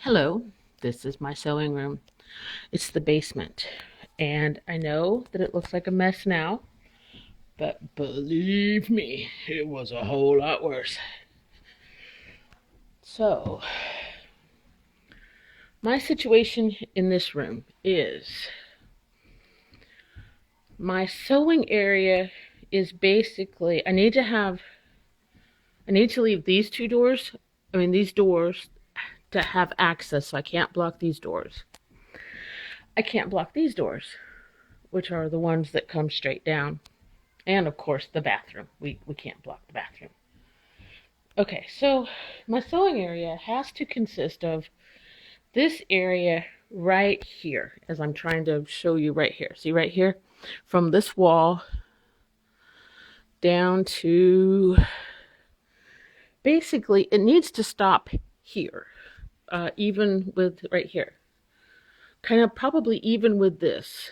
Hello, this is my sewing room. It's the basement. And I know that it looks like a mess now, but believe me, it was a whole lot worse. So, my situation in this room is my sewing area is basically, I need to leave these these doors to have access, so I can't block these doors. I can't block these doors, which are the ones that come straight down. And of course the bathroom. We can't block the bathroom. Okay, so my sewing area has to consist of this area right here, as I'm trying to show you right here. See right here? From this wall down to, basically it needs to stop here. Even with right here. Kind of probably even with this,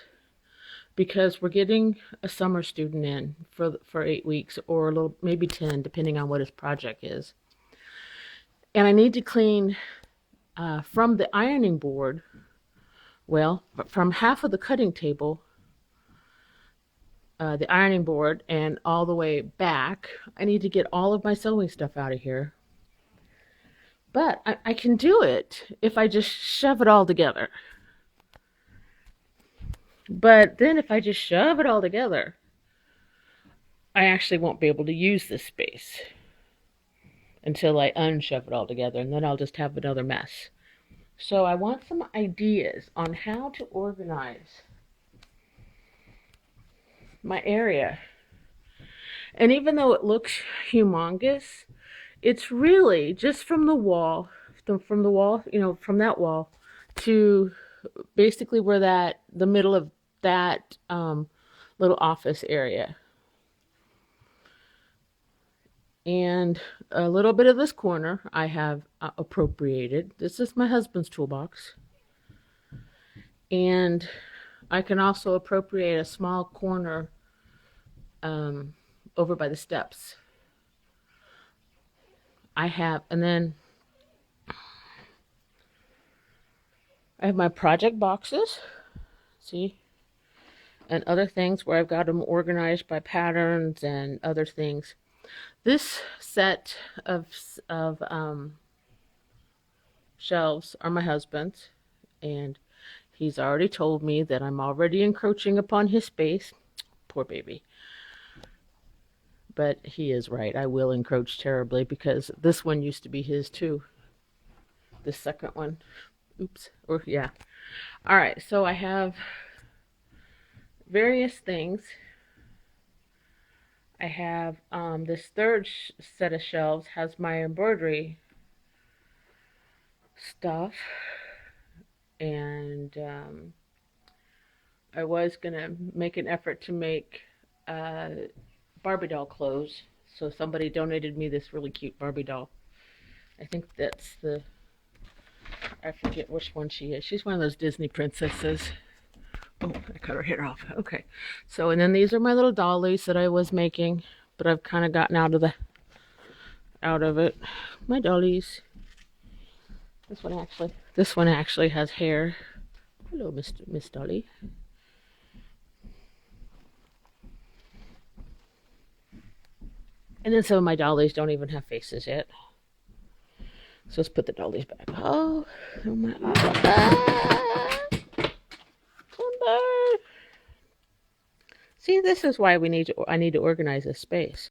because we're getting a summer student in for 8 weeks, or a little, maybe 10, depending on what his project is. And I need to clean from the ironing board, well, from half of the cutting table, the ironing board, and all the way back. I need to get all of my sewing stuff out of here. But I can do it if I just shove it all together. But then if I just shove it all together, I actually won't be able to use this space until I unshove it all together, and then I'll just have another mess. So I want some ideas on how to organize my area. And even though it looks humongous, it's really just from the wall, from that wall to basically where the middle of that little office area. And a little bit of this corner I have appropriated. This is my husband's toolbox. And I can also appropriate a small corner over by the steps. And then I have my project boxes, see, and other things where I've got them organized by patterns and other things. This set of shelves are my husband's, and he's already told me that I'm already encroaching upon his space. Poor baby. But he is right. I will encroach terribly, because this one used to be his too. This second one. Oops. Or yeah. All right. So I have various things. I have this third set of shelves has my embroidery stuff, and I was gonna make an effort to make Barbie doll clothes. So somebody donated me this really cute Barbie doll. I think that's I forget which one she is. She's one of those Disney princesses. Oh, I cut her hair off. Okay. So, and then these are my little dollies that I was making, but I've kind of gotten out of it. My dollies. This one actually has hair. Hello, Miss Dolly. And then some of my dollies don't even have faces yet. So let's put the dollies back. Oh my See, this is why I need to organize this space.